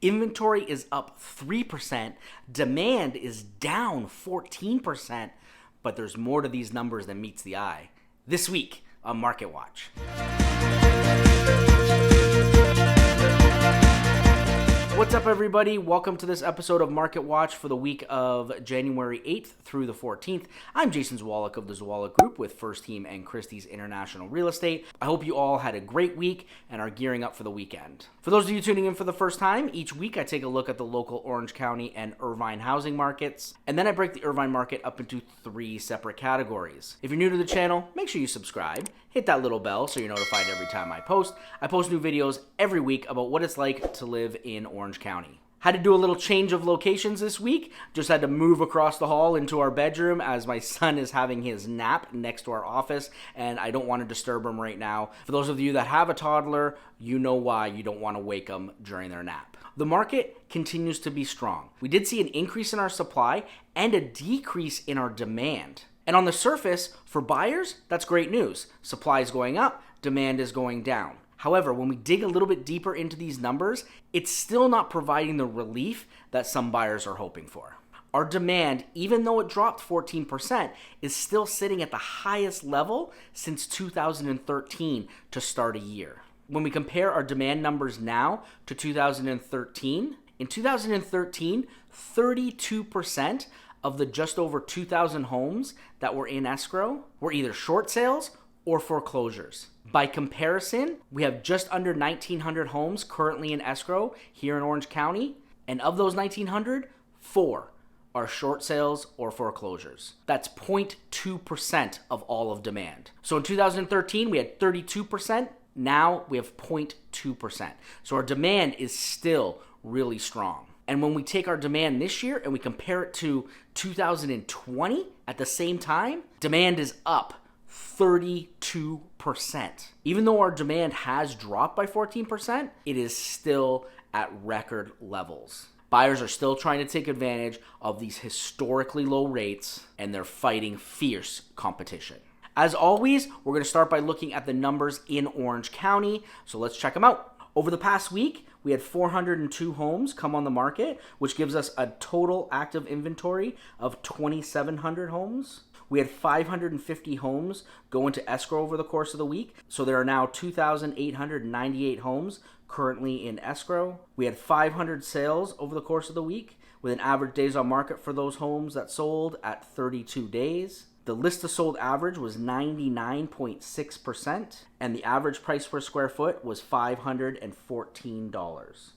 Inventory is up 3%, demand is down 14%, but there's more to these numbers than meets the eye. This week on Market Watch. What's up, everybody? Welcome to this episode of Market Watch for the week of January 8th through the 14th. I'm Jason Zwolak of the Zwolak Group with First Team and Christie's International Real Estate. I hope you all had a great week and are gearing up for the weekend. For those of you tuning in for the first time, each week I take a look at the local Orange County and Irvine housing markets, and then I break the Irvine market up into 3 separate categories. If you're new to the channel, make sure you subscribe. Hit that little bell so you're notified every time I post. I post new videos every week about what it's like to live in Orange County. Had to do a little change of locations this week. Just had to move across the hall into our bedroom as my son is having his nap next to our office, and I don't want to disturb him right now. For those of you that have a toddler, you know why you don't want to wake them during their nap. The market continues to be strong. We did see an increase in our supply and a decrease in our demand. And on the surface, for buyers, that's great news. Supply is going up, demand is going down. However, when we dig a little bit deeper into these numbers, it's still not providing the relief that some buyers are hoping for. Our demand, even though it dropped 14%, is still sitting at the highest level since 2013 to start a year. When we compare our demand numbers now to 2013, in 2013, 32% of the just over 2,000 homes that were in escrow were either short sales or foreclosures. By comparison, we have just under 1,900 homes currently in escrow here in Orange County, and of those 1,900, 4 are short sales or foreclosures. That's 0.2% of all of demand. So in 2013, we had 32%. Now we have 0.2%. So our demand is still really strong. And when we take our demand this year and we compare it to 2020 at the same time, demand is up 32%. Even though our demand has dropped by 14%, it is still at record levels. Buyers are still trying to take advantage of these historically low rates, and they're fighting fierce competition. As always, we're going to start by looking at the numbers in Orange County, so let's check them out. Over the past week, we had 402 homes come on the market, which gives us a total active inventory of 2,700 homes. We had 550 homes go into escrow over the course of the week, so there are now 2,898 homes currently in escrow. We had 500 sales over the course of the week, with an average days on market for those homes that sold at 32 days. The list to sold average was 99.6%, and the average price per square foot was $514.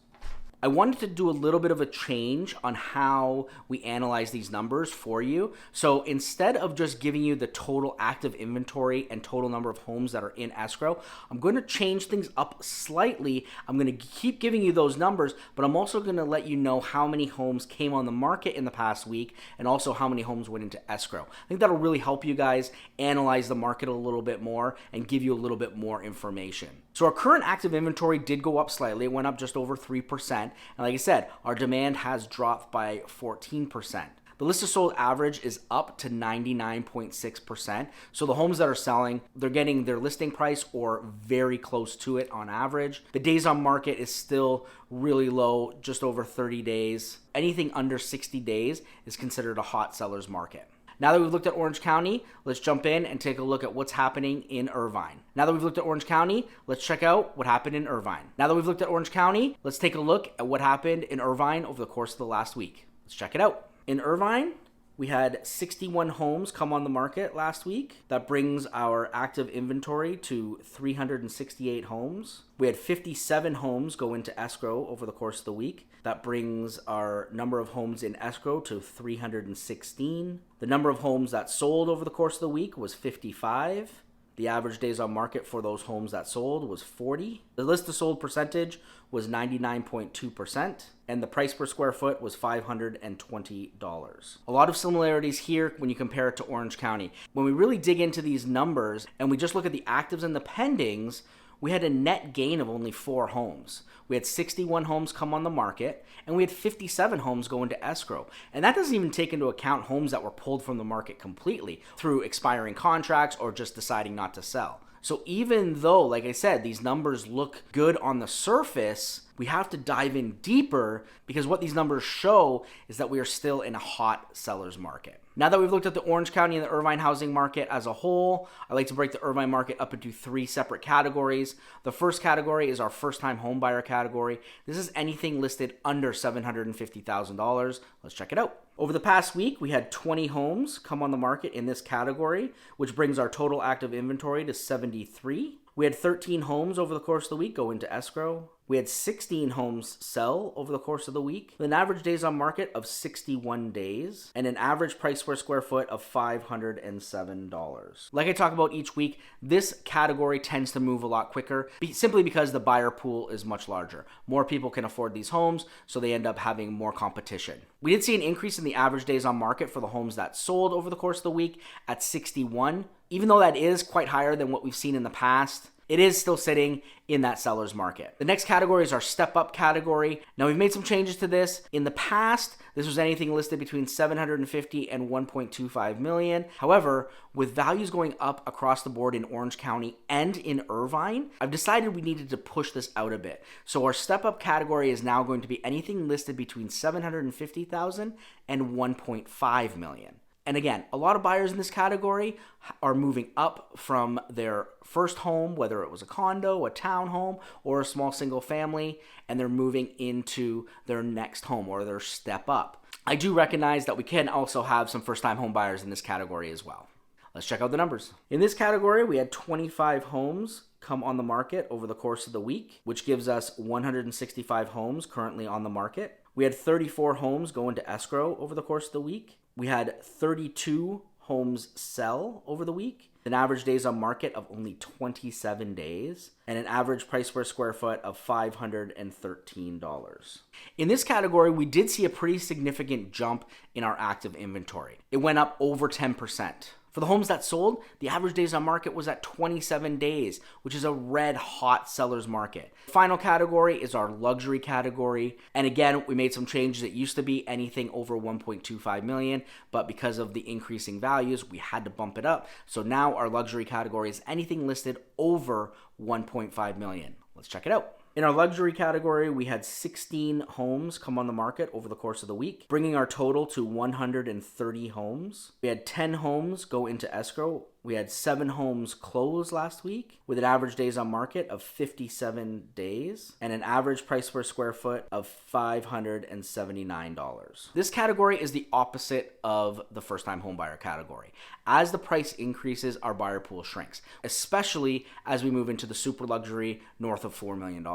I wanted to do a little bit of a change on how we analyze these numbers for you. So instead of just giving you the total active inventory and total number of homes that are in escrow, I'm going to change things up slightly. I'm going to keep giving you those numbers, but I'm also going to let you know how many homes came on the market in the past week and also how many homes went into escrow. I think that'll really help you guys analyze the market a little bit more and give you a little bit more information. So our current active inventory did go up slightly. It went up just over 3%. And like I said, our demand has dropped by 14%. The list of sold average is up to 99.6%. So the homes that are selling, they're getting their listing price or very close to it on average. The days on market is still really low, just over 30 days. Anything under 60 days is considered a hot seller's market. Now that we've looked at Orange County, let's jump in and take a look at what's happening in Irvine. Now that we've looked at Orange County, let's check out what happened in Irvine. Now that we've looked at Orange County, let's take a look at what happened in Irvine over the course of the last week. Let's check it out. In Irvine, we had 61 homes come on the market last week. That brings our active inventory to 368 homes. We had 57 homes go into escrow over the course of the week. That brings our number of homes in escrow to 316. The number of homes that sold over the course of the week was 55. The average days on market for those homes that sold was 40. The list to sold percentage was 99.2%, and the price per square foot was $520. A lot of similarities here when you compare it to Orange County. When we really dig into these numbers and we just look at the actives and the pendings, we had a net gain of only 4 homes. We had 61 homes come on the market, and we had 57 homes go into escrow. And that doesn't even take into account homes that were pulled from the market completely through expiring contracts or just deciding not to sell. So even though, like I said, these numbers look good on the surface, we have to dive in deeper because what these numbers show is that we are still in a hot seller's market. Now that we've looked at the Orange County and the Irvine housing market as a whole, I like to break the Irvine market up into 3 separate categories. The first category is our first-time home buyer category. This is anything listed under $750,000. Let's check it out. Over the past week, we had 20 homes come on the market in this category, which brings our total active inventory to 73. We had 13 homes over the course of the week go into escrow. We had 16 homes sell over the course of the week, with an average days on market of 61 days, and an average price per square foot of $507. Like I talk about each week, this category tends to move a lot quicker, simply because the buyer pool is much larger. More people can afford these homes, so they end up having more competition. We did see an increase in the average days on market for the homes that sold over the course of the week at 61. Even though that is quite higher than what we've seen in the past, it is still sitting in that seller's market. The next category is our step-up category. Now, we've made some changes to this. In the past, this was anything listed between $750,000 and $1.25 million. However, with values going up across the board in Orange County and in Irvine, I've decided we needed to push this out a bit. So our step-up category is now going to be anything listed between $750,000 and $1.5 million. And again, a lot of buyers in this category are moving up from their first home, whether it was a condo, a townhome, or a small single family, and they're moving into their next home or their step up. I do recognize that we can also have some first-time home buyers in this category as well. Let's check out the numbers. In this category, we had 25 homes come on the market over the course of the week, which gives us 165 homes currently on the market. We had 34 homes go into escrow over the course of the week. We had 32 homes sell over the week, an average days on market of only 27 days, and an average price per square foot of $513. In this category, we did see a pretty significant jump in our active inventory. It went up over 10%. For the homes that sold, the average days on market was at 27 days, which is a red hot seller's market. The final category is our luxury category. And again, we made some changes. It used to be anything over $1.25 million, but because of the increasing values, we had to bump it up. So now our luxury category is anything listed over $1.5 million. Let's check it out. In our luxury category, we had 16 homes come on the market over the course of the week, bringing our total to 130 homes. We had 10 homes go into escrow. We had 7 homes close last week with an average days on market of 57 days and an average price per square foot of $579. This category is the opposite of the first-time homebuyer category. As the price increases, our buyer pool shrinks, especially as we move into the super luxury north of $4 million.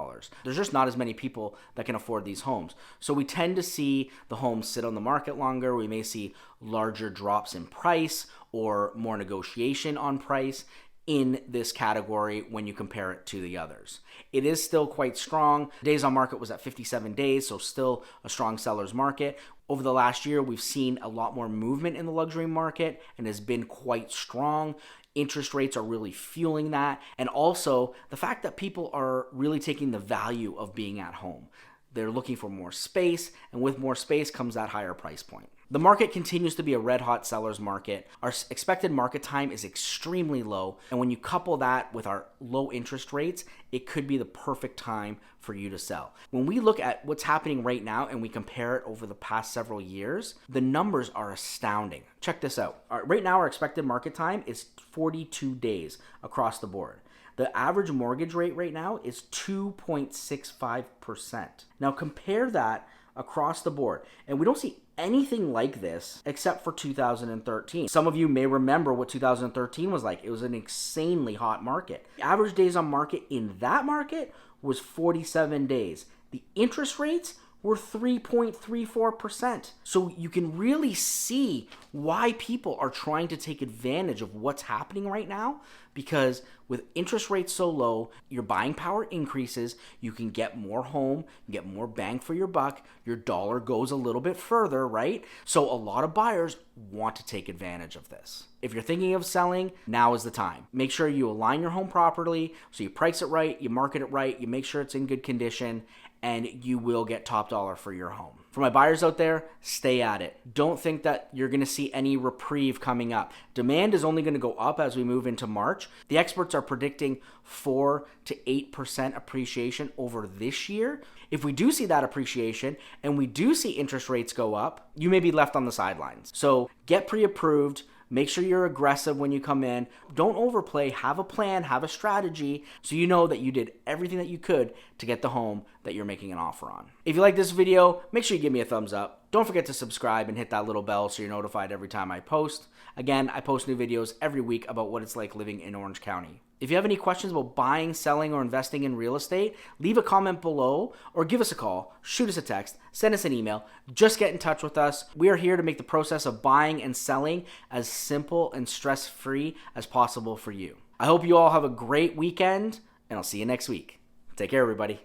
There's just not as many people that can afford these homes. So we tend to see the homes sit on the market longer. We may see larger drops in price or more negotiation on price in this category when you compare it to the others. It is still quite strong. Days on market was at 57 days, so still a strong seller's market. Over the last year, we've seen a lot more movement in the luxury market and has been quite strong. Interest rates are really fueling that. And also the fact that people are really taking the value of being at home. They're looking for more space, and with more space comes that higher price point. The market continues to be a red hot seller's market. Our expected market time is extremely low, and when you couple that with our low interest rates, it could be the perfect time for you to sell. When we look at what's happening right now and we compare it over the past several years, the numbers are astounding. Check this out. Right now, our expected market time is 42 days across the board. The average mortgage rate right now is 2.65%. Now compare that across the board, and we don't see anything like this except for 2013. Some of you may remember what 2013 was like. It was an insanely hot market. The average days on market in that market was 47 days. The interest rates were 3.34%. So you can really see why people are trying to take advantage of what's happening right now, because with interest rates so low, your buying power increases, you can get more home, get more bang for your buck, your dollar goes a little bit further, right? So a lot of buyers want to take advantage of this. If you're thinking of selling, now is the time. Make sure you align your home properly, so you price it right, you market it right, you make sure it's in good condition, and you will get top dollar for your home. For my buyers out there, stay at it. Don't think that you're going to see any reprieve coming up. Demand is only going to go up as we move into March. The experts are predicting 4 to 8% appreciation over this year. If we do see that appreciation and we do see interest rates go up, you may be left on the sidelines. So get pre-approved. Make sure you're aggressive when you come in. Don't overplay. Have a plan, have a strategy, so you know that you did everything that you could to get the home that you're making an offer on. If you like this video, make sure you give me a thumbs up. Don't forget to subscribe and hit that little bell so you're notified every time I post. Again, I post new videos every week about what it's like living in Orange County. If you have any questions about buying, selling, or investing in real estate, leave a comment below or give us a call, shoot us a text, send us an email. Just get in touch with us. We are here to make the process of buying and selling as simple and stress-free as possible for you. I hope you all have a great weekend, and I'll see you next week. Take care, everybody.